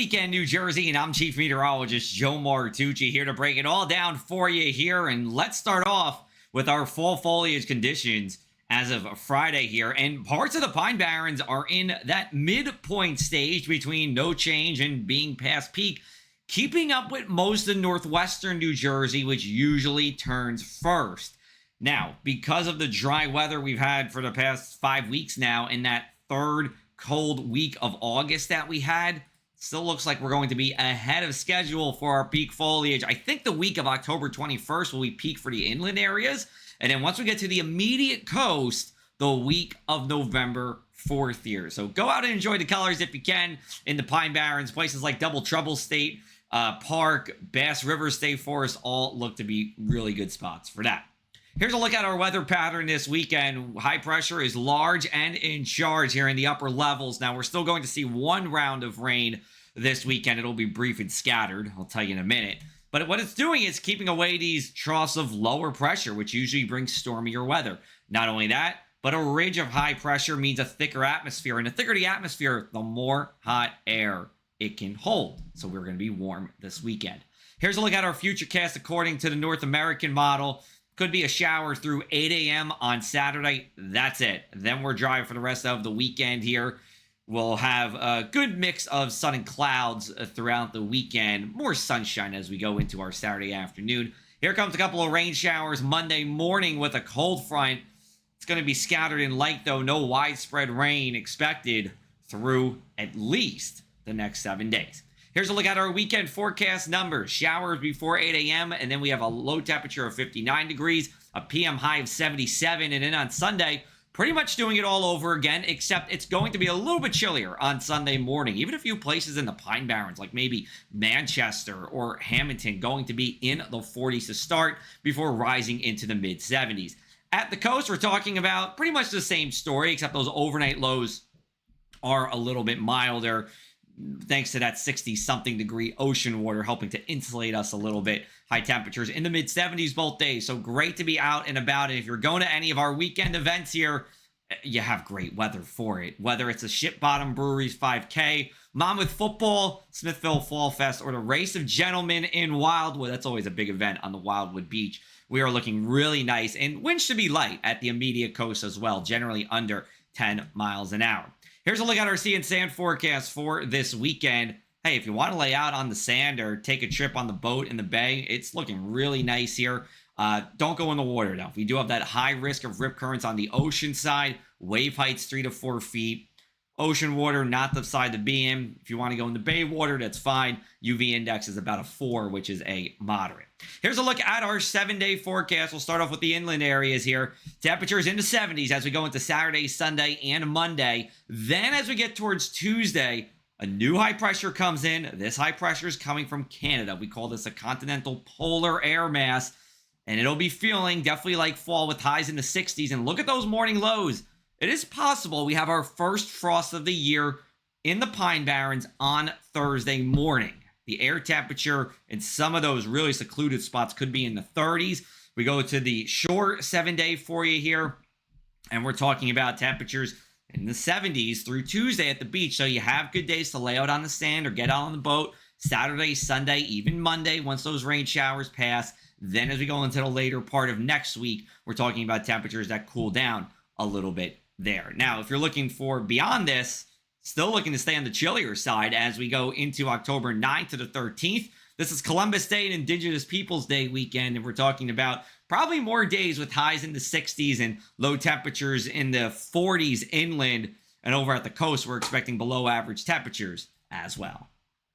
weekend, New Jersey, and I'm Chief Meteorologist Joe Martucci here to break it all down for you here. And let's start off with our fall foliage conditions as of Friday here. And parts of the Pine Barrens are in that midpoint stage between no change and being past peak, keeping up with most of northwestern New Jersey, which usually turns first. Now, because of the dry weather we've had for the past 5 weeks now, in that third cold week of August that we had, still looks like we're going to be ahead of schedule for our peak foliage. I think the week of October 21st will be peak for the inland areas. And then once we get to the immediate coast, the week of November 4th here. So go out and enjoy the colors if you can in the Pine Barrens. Places like Double Trouble State Park, Bass River State Forest all look to be really good spots for that. Here's a look at our weather pattern this weekend. High pressure is large and in charge here in the upper levels. Now, we're still going to see one round of rain this weekend. It'll be brief and scattered. I'll tell you in a minute. But what it's doing is keeping away these troughs of lower pressure, which usually brings stormier weather. Not only that, but a ridge of high pressure means a thicker atmosphere. And the thicker the atmosphere, the more hot air it can hold. So we're going to be warm this weekend. Here's a look at our futurecast according to the North American model. Could be a shower through 8 a.m. on Saturday. That's it. Then we're dry for the rest of the weekend here. We'll have a good mix of sun and clouds throughout the weekend. More sunshine as we go into our Saturday afternoon. Here comes a couple of rain showers Monday morning with a cold front. It's going to be scattered and light, though. No widespread rain expected through at least the next 7 days. Here's a look at our weekend forecast numbers. Showers before 8 a.m., and then we have a low temperature of 59 degrees, a PM high of 77, and then on Sunday, pretty much doing it all over again, except it's going to be a little bit chillier on Sunday morning. Even a few places in the Pine Barrens, like maybe Manchester or Hamilton, going to be in the 40s to start before rising into the mid-70s. At the coast, we're talking about pretty much the same story, except those overnight lows are a little bit milder, thanks to that 60-something degree ocean water helping to insulate us a little bit. High temperatures in the mid-70s both days, so great to be out and about. And if you're going to any of our weekend events here, you have great weather for it. Whether it's a Ship Bottom Brewery's 5K, Monmouth Football, Smithville Fall Fest, or the Race of Gentlemen in Wildwood. That's always a big event on the Wildwood Beach. We are looking really nice, and winds should be light at the immediate coast as well, generally under 10 miles an hour. Here's a look at our sea and sand forecast for this weekend. Hey, if you want to lay out on the sand or take a trip on the boat in the bay, it's looking really nice here. Don't go in the water, though. We do have that high risk of rip currents on the ocean side. Wave heights 3 to 4 feet. Ocean water, not the side to be in. If you want to go in the bay water, that's fine. UV index is about a 4, which is a moderate. Here's a look at our 7-day forecast. We'll start off with the inland areas here. Temperatures in the 70s as we go into Saturday, Sunday, and Monday. Then as we get towards Tuesday, a new high pressure comes in. This high pressure is coming from Canada. We call this a continental polar air mass. And it'll be feeling definitely like fall with highs in the 60s. And look at those morning lows. It is possible we have our first frost of the year in the Pine Barrens on Thursday morning. The air temperature in some of those really secluded spots could be in the 30s. We go to the short 7-day for you here, and we're talking about temperatures in the 70s through Tuesday at the beach. So you have good days to lay out on the sand or get out on the boat Saturday, Sunday, even Monday once those rain showers pass. Then as we go into the later part of next week, we're talking about temperatures that cool down a little bit there. Now, if you're looking for beyond this, still looking to stay on the chillier side as we go into October 9th to the 13th. This is Columbus Day and Indigenous Peoples Day weekend, and we're talking about probably more days with highs in the 60s and low temperatures in the 40s inland. And over at the coast, we're expecting below average temperatures as well.